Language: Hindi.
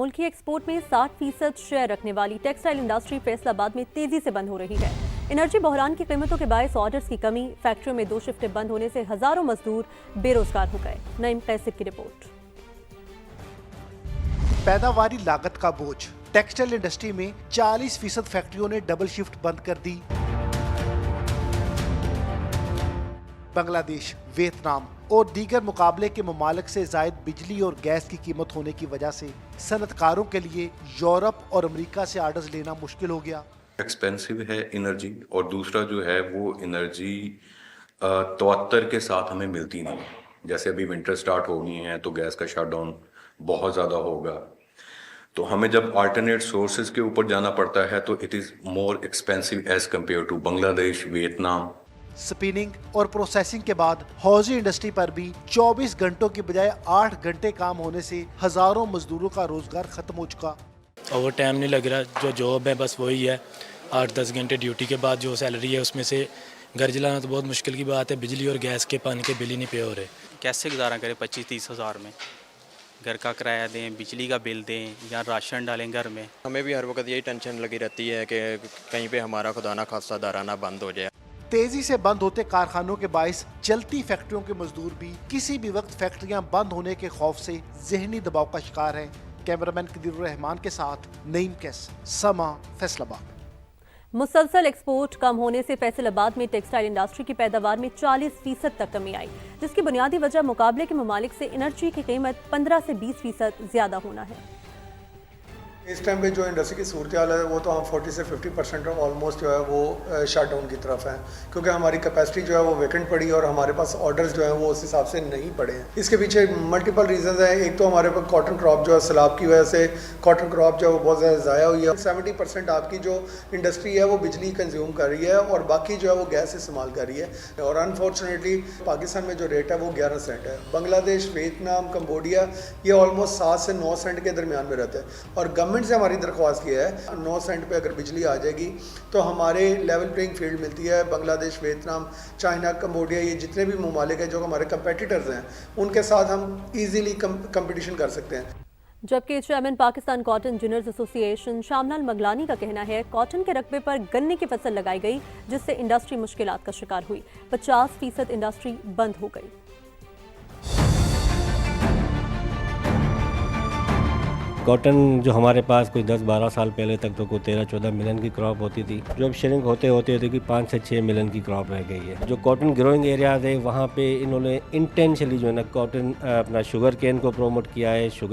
मुल्की एक्सपोर्ट में 60% शेयर रखने वाली टेक्सटाइल इंडस्ट्री फैसलाबाद में तेजी से बंद हो रही है। एनर्जी बहरान की कीमतों के बायस ऑर्डर्स की कमी, फैक्ट्रियों में 2 शिफ्टें बंद होने से हजारों मजदूर बेरोजगार हो गए। नईम कैसिक की रिपोर्ट। पैदावारी लागत का बोझ, टेक्सटाइल इंडस्ट्री में 40% फैक्ट्रियों ने डबल शिफ्ट बंद कर दी। बांग्लादेश, वियतनाम और दीगर मुकाबले के ममालिक से जायद बिजली और गैस की कीमत होने की वजह से सनतकारों के लिए यूरोप और अमेरिका से आर्डर्स लेना मुश्किल हो गया। एक्सपेंसिव है एनर्जी, और दूसरा जो है वो एनर्जी तवत्तर के साथ हमें मिलती नहीं है। जैसे अभी विंटर स्टार्ट हो गई हैं तो गैस का शटडाउन बहुत ज़्यादा होगा, तो हमें जब अल्टरनेट सोर्सेज के ऊपर जाना पड़ता है तो it is more expensive as compare to Bangladesh, Vietnam. Spinning और प्रोसेसिंग के बाद हौजी इंडस्ट्री पर भी 24 घंटों की बजाय 8 घंटे काम होने से हजारों मजदूरों का रोजगार खत्म हो चुका। ओवर टाइम नहीं लग रहा, जो जॉब है बस वही है। 8-10 घंटे ड्यूटी के बाद जो सैलरी है उसमें से घर चलाना तो बहुत मुश्किल की बात है। बिजली और गैस के पानी के बिल ही नहीं पे हो रहे। कैसे गुजारा करें 25-30 हज़ार में? घर का किराया दें, बिजली का बिल दें या राशन डालें घर में। हमें भी हर वक्त यही टेंशन लगी रहती है कि कहीं पे हमारा खुदा ना खासा दाराना बंद हो जाए। तेजी से बंद होते कारखानों के बायस चलती फैक्ट्रियों के मजदूर भी किसी भी वक्त फैक्ट्रियां बंद होने के खौफ से जहनी दबाव का शिकार हैं। कैमरामैन कदीरुर रहमान के साथ नईम कैस, समा, फैसलाबाद। मुसलसल एक्सपोर्ट कम होने से फैसलाबाद में टेक्सटाइल इंडस्ट्री की पैदावार में 40% तक कमी आई, जिसकी बुनियादी वजह मुकाबले के ममालिक से एनर्जी की कीमत 15 से 20% ज्यादा होना है। इस टाइम पे जो इंडस्ट्री की सूरत हाल है वो तो हम 40 से 50% ऑलमोस्ट जो है वो शट डाउन की तरफ है, क्योंकि हमारी कैपेसिटी जो है वो वेकेंट पड़ी और हमारे पास ऑर्डर्स जो है वो उस हिसाब से नहीं पड़े हैं। इसके पीछे मल्टीपल रीजंस हैं। एक तो हमारे पास कॉटन क्रॉप जो है सैलाब की वजह से कॉटन क्रॉप जो है वो बहुत ज़्यादा ज़ाया हुई है। 70% आपकी जो इंडस्ट्री है वो बिजली कंज्यूम कर रही है और बाकी जो है वो गैस इस्तेमाल कर रही है। और अनफॉर्चुनेटली पाकिस्तान में जो रेट है वो 11 सेंट है। बांग्लादेश, वियतनाम, कम्बोडिया ये ऑलमोस्ट 7 से 9 सेंट के दरमियान में रहते हैं। और गवर्नमेंट से हमारी दरख्वास्त ये है 9 सेंट पे अगर बिजली आ जाएगी तो हमारे लेवल प्लेइंग फील्ड मिलती है। बांग्लादेश, वियतनाम, चाइना, कम्बोडिया ये जितने भी ममालिक हैं जो हमारे कंपेटिटर्स हैं उनके साथ हम इजीली कंपटीशन कर सकते हैं। जबकि chairman Pakistan cotton engineers association Shamlal Maglani का कहना है कॉटन के रकबे पर गन्ने की फसल लगाई गई, जिससे इंडस्ट्री मुश्किलात का शिकार हुई। 50% इंडस्ट्री बंद हो गई। कॉटन जो हमारे पास कोई 10-12 साल पहले तक तो कोई 13-14 मिलियन की क्रॉप होती थी, जो अब श्रिंक होते होते कि 5 से 6 मिलियन की क्रॉप रह गई है। जो कॉटन ग्रोइंग एरियाज है वहाँ पे इन्होंने इंटेंशनली जो है ना कॉटन अपना शुगर केन को प्रोमोट किया है। शुगर